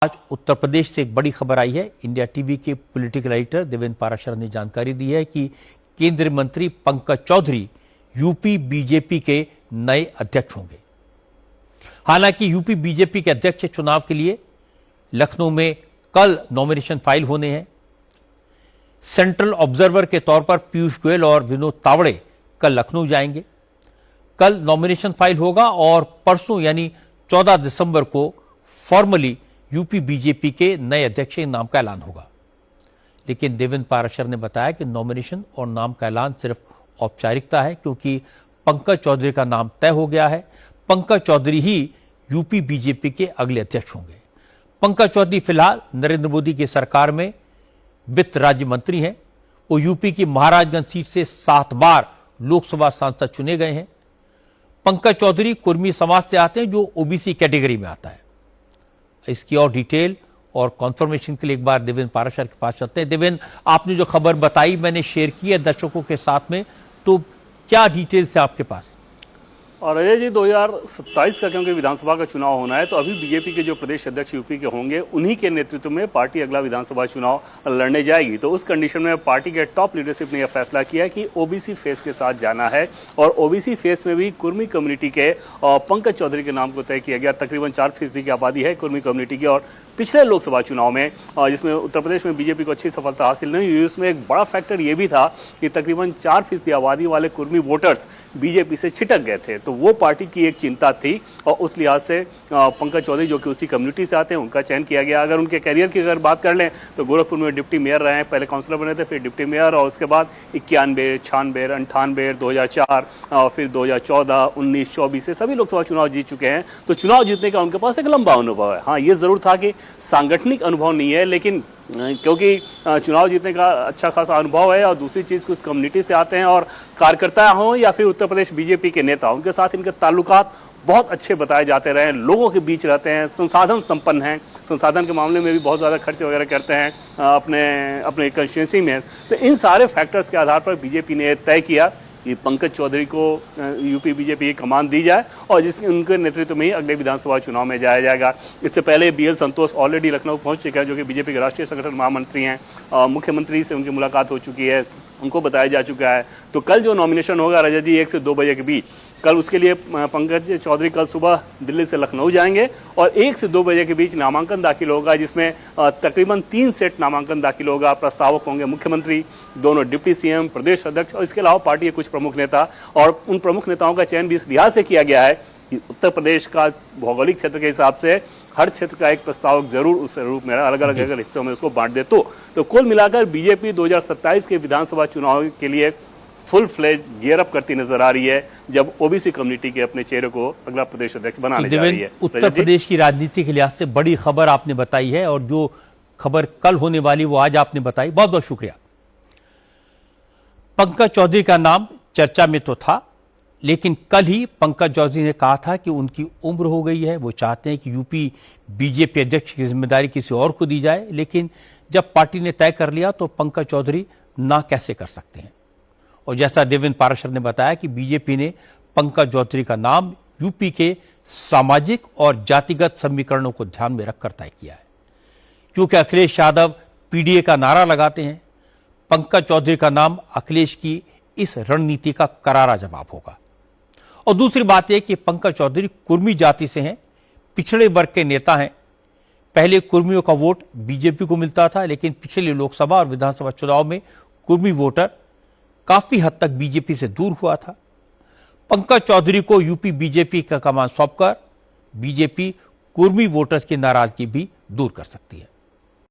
आज उत्तर प्रदेश से एक बड़ी खबर आई है। इंडिया टीवी के पॉलिटिकल एडिटर देवेंद्र पाराशर ने जानकारी दी है कि केंद्रीय मंत्री पंकज चौधरी यूपी बीजेपी के नए अध्यक्ष होंगे। हालांकि यूपी बीजेपी के अध्यक्ष चुनाव के लिए लखनऊ में कल नॉमिनेशन फाइल होने हैं। सेंट्रल ऑब्जर्वर के तौर पर पीयूष गोयल और विनोद तावड़े कल लखनऊ जाएंगे। कल नॉमिनेशन फाइल होगा और परसों यानी 14 दिसंबर को फॉर्मली यूपी बीजेपी के नए अध्यक्ष के नाम का ऐलान होगा। लेकिन देवेंद्र पाराशर ने बताया कि नॉमिनेशन और नाम का ऐलान सिर्फ औपचारिकता है, क्योंकि पंकज चौधरी का नाम तय हो गया है। पंकज चौधरी ही यूपी बीजेपी के अगले अध्यक्ष होंगे। पंकज चौधरी फिलहाल नरेंद्र मोदी की सरकार में वित्त राज्य मंत्री हैं। वो यूपी की महाराजगंज सीट से 7 बार लोकसभा सांसद चुने गए हैं। पंकज चौधरी कुर्मी समाज से आते हैं, जो ओबीसी कैटेगरी में आता है। इसकी और डिटेल और कॉन्फर्मेशन के लिए एक बार देवेंद्र पाराशर के पास चलते हैं। देवेंद्र, आपने जो खबर बताई मैंने शेयर की है दर्शकों के साथ में, तो क्या डिटेल्स है आपके पास? और अजय जी, 2027 का क्योंकि विधानसभा का चुनाव होना है, तो अभी बीजेपी के जो प्रदेश अध्यक्ष यूपी के होंगे, उन्हीं के नेतृत्व में पार्टी अगला विधानसभा चुनाव लड़ने जाएगी। तो उस कंडीशन में पार्टी के टॉप लीडरशिप ने यह फैसला किया कि ओबीसी फेस के साथ जाना है। और ओबीसी फेस में भी कुर्मी कम्युनिटी के पंकज चौधरी के नाम को तय किया गया। तकरीबन 4% की आबादी है कुर्मी कम्युनिटी की। और पिछले लोकसभा चुनाव में जिसमें उत्तर प्रदेश में बीजेपी को अच्छी सफलता हासिल नहीं हुई, उसमें एक बड़ा फैक्टर ये भी था कि तकरीबन 4% आबादी वाले कुर्मी वोटर्स बीजेपी से छिटक गए थे। तो वो पार्टी की एक चिंता थी और उस लिहाज से पंकज चौधरी, जो कि उसी कम्युनिटी से आते हैं, उनका चयन किया गया। अगर उनके करियर की अगर बात कर लें तो गोरखपुर में डिप्टी मेयर रहे हैं, पहले काउंसलर बने थे, फिर डिप्टी मेयर, और उसके बाद 91, 96, 98, 2004 और फिर 2014, 19, 24 से सभी लोकसभा चुनाव जीत चुके हैं। तो चुनाव जीतने का उनके पास एक लंबा अनुभव है। हाँ, ये जरूर था कि सांगठनिक अनुभव नहीं है, लेकिन क्योंकि चुनाव जीतने का अच्छा खासा अनुभव है और दूसरी चीज़ कुछ कम्युनिटी से आते हैं और कार्यकर्ता हों या फिर उत्तर प्रदेश बीजेपी के नेता, उनके साथ इनके ताल्लुकात बहुत अच्छे बताए जाते रहे। लोगों के बीच रहते हैं, संसाधन संपन्न हैं, संसाधन के मामले में भी बहुत ज़्यादा खर्च वगैरह करते हैं अपने कंस्टिट्यूंसी में। तो इन सारे फैक्टर्स के आधार पर बीजेपी ने तय किया कि पंकज चौधरी को यूपी बीजेपी की कमान दी जाए और जिसके उनके नेतृत्व में ही अगले विधानसभा चुनाव में जाया जाएगा। इससे पहले BL संतोष ऑलरेडी लखनऊ पहुंच चुके हैं, जो कि बीजेपी के राष्ट्रीय संगठन महामंत्री हैं। मुख्यमंत्री से उनकी मुलाकात हो चुकी है, उनको बताया जा चुका है। तो कल जो नॉमिनेशन होगा रजत जी 1 से 2 बजे के बीच, कल उसके लिए पंकज चौधरी कल सुबह दिल्ली से लखनऊ जाएंगे और 1 से 2 बजे के बीच नामांकन दाखिल होगा, जिसमें तकरीबन 3 सेट नामांकन दाखिल होगा। प्रस्तावक होंगे मुख्यमंत्री, दोनों डिप्टी CM, प्रदेश अध्यक्ष और इसके अलावा पार्टी के कुछ प्रमुख नेता। और उन प्रमुख नेताओं का चयन भी इस लिहाज से किया गया है कि उत्तर प्रदेश का भौगोलिक क्षेत्र के हिसाब से हर क्षेत्र का एक प्रस्तावक जरूर उस रूप में अलग अलग अगर हिस्सों में उसको बांट दे। तो कुल मिलाकर बीजेपी 2027 के विधानसभा चुनाव के लिए फुल फ्लेज गियर अप करती नजर आ रही है, जब ओबीसी कम्युनिटी के अपने चेहरे को अगला प्रदेश अध्यक्ष बनाने जा रही है। उत्तर प्रदेश की राजनीति के लिहाज से बड़ी खबर आपने बताई है, और जो खबर कल होने वाली वो आज आपने बताई। बहुत बहुत शुक्रिया। पंकज चौधरी का नाम चर्चा में तो था, लेकिन कल ही पंकज चौधरी ने कहा था कि उनकी उम्र हो गई है, वो चाहते हैं कि यूपी बीजेपी अध्यक्ष की जिम्मेदारी किसी और को दी जाए। लेकिन जब पार्टी ने तय कर लिया तो पंकज चौधरी ना कैसे कर सकते हैं। और जैसा देवेंद्र पाराशर ने बताया कि बीजेपी ने पंकज चौधरी का नाम यूपी के सामाजिक और जातिगत समीकरणों को ध्यान में रखकर तय किया है। क्योंकि अखिलेश यादव PDA का नारा लगाते हैं, पंकज चौधरी का नाम अखिलेश की इस रणनीति का करारा जवाब होगा। और दूसरी बात यह कि पंकज चौधरी कुर्मी जाति से हैं, पिछड़े वर्ग के नेता हैं। पहले कुर्मियों का वोट बीजेपी को मिलता था, लेकिन पिछले लोकसभा और विधानसभा चुनाव में कुर्मी वोटर काफी हद तक बीजेपी से दूर हुआ था। पंकज चौधरी को यूपी बीजेपी का कमान सौंपकर बीजेपी कुर्मी वोटर्स की नाराजगी भी दूर कर सकती है।